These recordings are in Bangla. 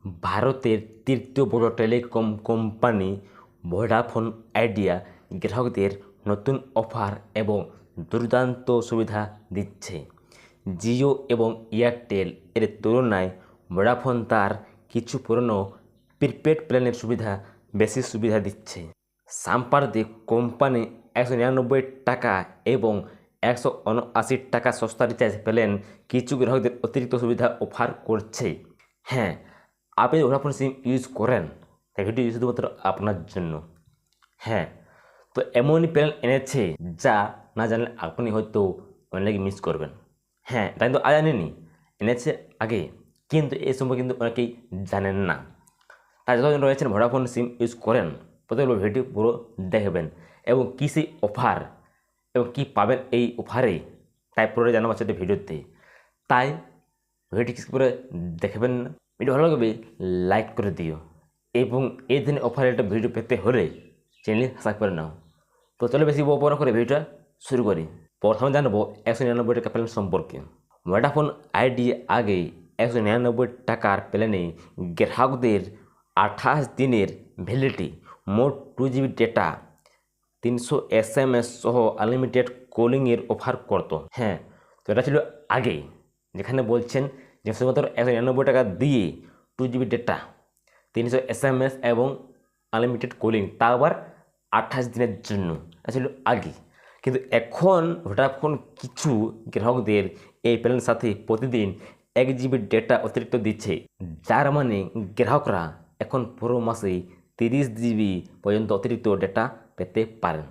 ভারতের তৃতীয় বড় টেলিকম কোম্পানি ভোডাফোন আইডিয়া গ্রাহকদের নতুন অফার এবং দুর্দান্ত সুবিধা দিচ্ছে। জিও এবং এয়ারটেল এর তুলনায় ভোডাফোন তার কিছু পুরনো প্রিপেড প্ল্যানের বেশি সুবিধা দিচ্ছে। সাম্প্রতিক কোম্পানি 199 টাকা এবং 179 টাকা সস্তা রিচার্জ প্ল্যান কিছু গ্রাহকদের অতিরিক্ত সুবিধা অফার করছে। হ্যাঁ, আপনি ভোডাফোন সিম ইউজ করেন, তাই ভিডিও শুধুমাত্র আপনার জন্য। হ্যাঁ, তো এমনই প্ল্যান এনেছে যা না জানলে আপনি হয়তো অনেকে মিস করবেন। হ্যাঁ, তাই কিন্তু আজ আনেনি, এনেছে আগে, কিন্তু এই সম্পর্কে কিন্তু অনেকেই জানেন না। তাই যতজন রয়েছেন ভোডাফোন সিম ইউজ করেন, প্রত্যেকগুলো ভিডিও পুরো দেখবেন এবং কী সেই অফার এবং কী পাবেন এই অফারে, তাই পুরো জানাবো আজকের ভিডিওতে। তাই ভিডিওটি কিছু করে দেখবেন না, ভিডিও ভালো লাগবে লাইক করে দিও এবং এই ধরনের অফারে একটা ভিডিও পেতে হলে চ্যানেল সাবস্ক্রাইব করে নাও। তো চলো বেশি বড় করে ভিডিওটা শুরু করি। প্রথমে জানাবো 199 টাকা প্ল্যান সম্পর্কে। ভোডাফোন আইডিয়া আগে 199 টাকার প্ল্যানে গ্রাহকদের 28 দিনের ভ্যালিডিটি, মোট 2 GB ডেটা, 300 SMS সহ আনলিমিটেড কলিংয়ের অফার করতো। হ্যাঁ, তো এটা ছিল আগে, যেখানে বলছেন যে শুধুমাত্র 199 টাকা দিয়ে 2 GB ডেটা, 300 SMS এবং আনলিমিটেড কলিং, তা আবার 28 দিনের জন্য। এটা ছিল আগে। কিন্তু এখন ভোডাফোন কিছু গ্রাহকদের এই প্ল্যানের সাথে প্রতিদিন 1 GB ডেটা অতিরিক্ত দিচ্ছে, যার মানে গ্রাহকরা এখন পুরো মাসে 30 GB পর্যন্ত অতিরিক্ত ডেটা পেতে পারেন।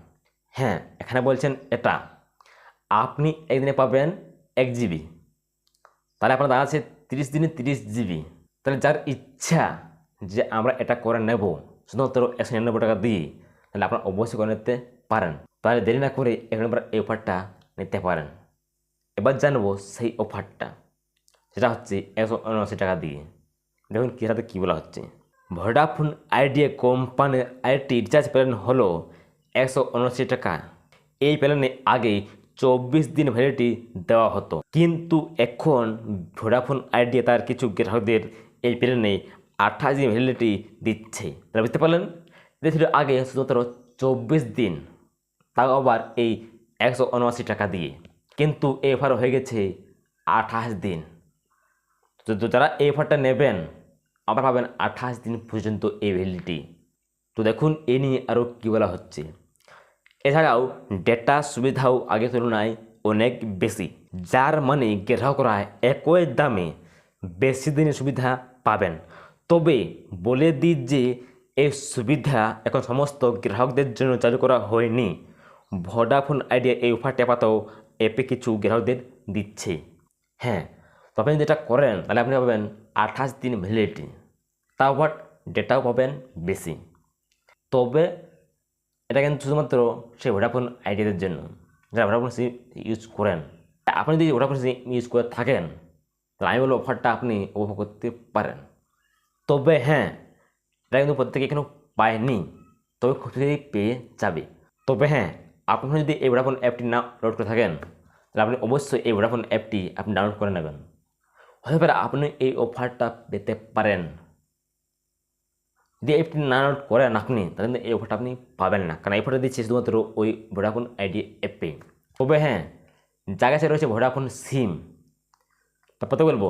হ্যাঁ, এখানে বলছেন এটা আপনি একদিনে পাবেন 1 GB, তাহলে আপনার দাঁড়াচ্ছে 30 দিনে 30 GB। তাহলে যার ইচ্ছা যে আমরা এটা করে নেব শুধুমাত্র 199 টাকা দিয়ে, তাহলে আপনারা অবশ্যই করে নিতে পারেন। তাহলে দেরি না করে এখন আপনারা এই অফারটা নিতে পারেন। এবার জানবো সেই অফারটা, সেটা হচ্ছে 179 টাকা দিয়ে। দেখুন কী সাথে কী বলা হচ্ছে। ভোডাফোন আইডিয়া কোম্পানির আরেকটি রিচার্জ প্ল্যান হলো 179 টাকা। এই প্ল্যানে আগে 24 দিন ভ্যালিডিটি দেওয়া হতো, কিন্তু এখন ভোডাফোন আইডিয়া তার কিছু গ্রাহকদের এই প্ল্যানে 28 দিন ভ্যালিডিটি দিচ্ছে। তারা বুঝতে পারলেন, এটা ছিল আগে শুধুমাত্র 24 দিন, তাও আবার এই 179 টাকা দিয়ে, কিন্তু এই অফার হয়ে গেছে 28 দিন। তো যারা এই অফারটা নেবেন আবার পাবেন 28 দিন পর্যন্ত এই ভ্যালিডিটি। তো দেখুন এ নিয়ে আরও কী বলা হচ্ছে। এছাড়াও ডেটা সুবিধাও আগের তুলনায় অনেক বেশি, যার মানে গ্রাহকরা একই দামে বেশি দিনের সুবিধা পাবেন। তবে বলে দিই যে এই সুবিধা এখন সমস্ত গ্রাহকদের জন্য চালু করা হয়নি। ভোডাফোন আইডিয়া এই অফারটা আপাতত অ্যাপে কিছু গ্রাহকদের দিচ্ছে। হ্যাঁ, তো আপনি যেটা করেন তাহলে আপনি পাবেন 28 দিন ভ্যালিডিটি, তাও আবার ডেটাও পাবেন বেশি। তবে এটা কিন্তু শুধুমাত্র সেই ভোডাফোন আইডিয়াদের জন্য যারা ভোডাফোন সিম ইউজ করেন। আপনি যদি ভোডাফোন সিম ইউজ করে থাকেন তাহলে আমি বলবো অফারটা আপনি উপভোগ করতে পারেন। তবে হ্যাঁ, এটা কিন্তু প্রত্যেকে এখনও পায়নি, তবে খুব শীঘ্রই পেয়ে যাবে। তবে হ্যাঁ, আপনি যদি এই ভোডাফোন অ্যাপটি না ডাউনলোড করে থাকেন তাহলে আপনি অবশ্যই এই ভোডাফোন অ্যাপটি আপনি ডাউনলোড করে নেবেন। হতে পারে আপনি এই অফারটা পেতে পারেন। যদি অ্যাপটি না ডাউনলোড করেন আপনি, তাহলে এই অফারটা আপনি পাবেন না, কারণ এই অফারটা দিচ্ছে শুধুমাত্র ওই ভোডাফোন আইডিয়া অ্যাপে। তবে হ্যাঁ, যার কাছে রয়েছে ভোডাফোন সিম, তারপরে বলবো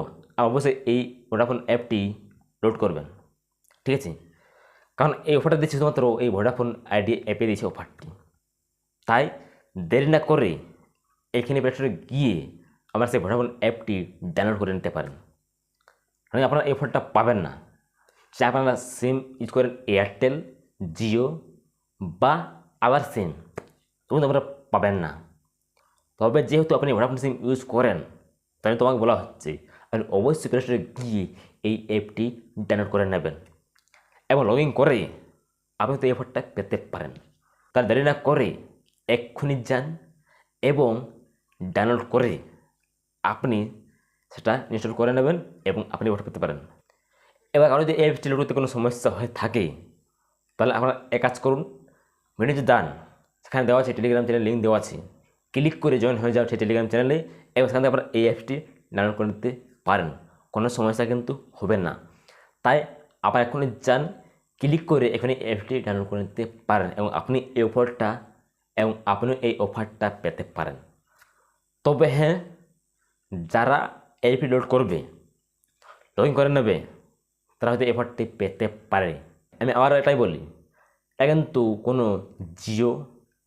অবশ্যই এই ভোডাফোন অ্যাপটি লোড করবেন, ঠিক আছে? কারণ এই অফারটা দিচ্ছে শুধুমাত্র এই ভোডাফোন আইডিয়া অ্যাপে দিচ্ছে অফারটি। তাই দেরি না করে এখানে প্লে স্টোরে গিয়ে আমরা সেই ভোডাফোন অ্যাপটি ডাউনলোড করে নিতে পারেন। কারণ আপনারা এই অফারটা পাবেন না সে আপনারা সিম ইউজ করেন এয়ারটেল, জিও বা আবার সিম, তখন আপনারা পাবেন না। তবে যেহেতু আপনি ভোডাফোন সিম ইউজ করেন, তাই তোমাকে বলা হচ্ছে আপনি অবশ্যই প্লে স্টোরে গিয়ে এই অ্যাপটি ডাউনলোড করে নেবেন এবং লগ ইন করে আপনি তো এই অফারটা পেতে পারেন। তার দেরি না করে এক্ষুনি যান এবং ডাউনলোড করে আপনি সেটা ইনস্টল করে নেবেন এবং আপনি অফার পেতে পারেন। এবার কারো যদি অ্যাপটি লোড করতে কোনো সমস্যা হয়ে থাকে তাহলে আপনারা এক কাজ করুন, ভিডিও যে দান সেখানে দেওয়া আছে টেলিগ্রাম চ্যানেল লিঙ্ক দেওয়া আছে, ক্লিক করে জয়েন হয়ে যাও সেই টেলিগ্রাম চ্যানেলে এবং সেখান থেকে আপনারা এই অ্যাপটি ডাউনলোড করে নিতে পারেন, কোনো সমস্যা কিন্তু হবে না। তাই আবার এখনই যান, ক্লিক করে এখানে অ্যাপটি ডাউনলোড করে নিতে পারেন এবং আপনি এই অফারটা পেতে পারেন। তবে হ্যাঁ, যারা অ্যাপটি লোড করবে, লগ ইন করে নেবে, তারা হয়তো অফারটি পেতে পারে। আমি আবার এটাই বলি, এটা কিন্তু কোনো জিও,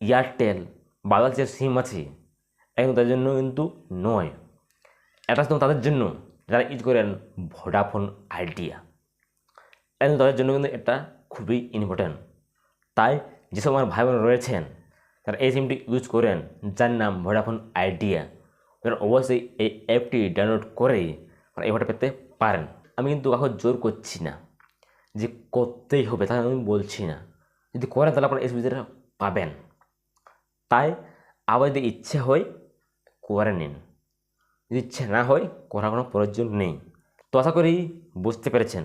এয়ারটেল, বাজাজের সিম আছে, এটা কিন্তু তাদের জন্য কিন্তু নয়। এটা কিন্তু তাদের জন্য যারা ইউজ করেন ভোডাফোন আইডিয়া, এটা কিন্তু তাদের জন্য কিন্তু এটা খুবই ইম্পর্ট্যান্ট। তাই যেসব আমার ভাই বোন রয়েছেন তারা এই সিমটি ইউজ করেন, যার নাম ভোডাফোন আইডিয়া, তারা অবশ্যই এই অ্যাপটি ডাউনলোড করে এই অফারটা পেতে পারেন। আমি কিন্তু কাউকে জোর করছি না যে করতেই হবে, তাই আমি বলছি না। যদি করেন তাহলে আপনারা এই সুবিধাটা পাবেন। তাই আবার যদি ইচ্ছে হয় করে নিন, যদি ইচ্ছে না হয় করার কোনো প্রয়োজন নেই। তো আশা করি বুঝতে পেরেছেন।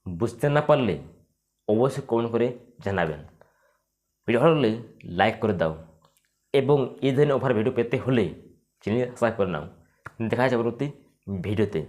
বুঝতে না পারলে অবশ্যই কমেন্ট করে জানাবেন। ভিডিও ভালো লাগলে লাইক করে দাও এবং এই ধরনের অফার ভিডিও পেতে হলে চ্যানেল সাবস্ক্রাইব করে নাও। দেখা যাচ্ছে পরবর্তী ভিডিওতে।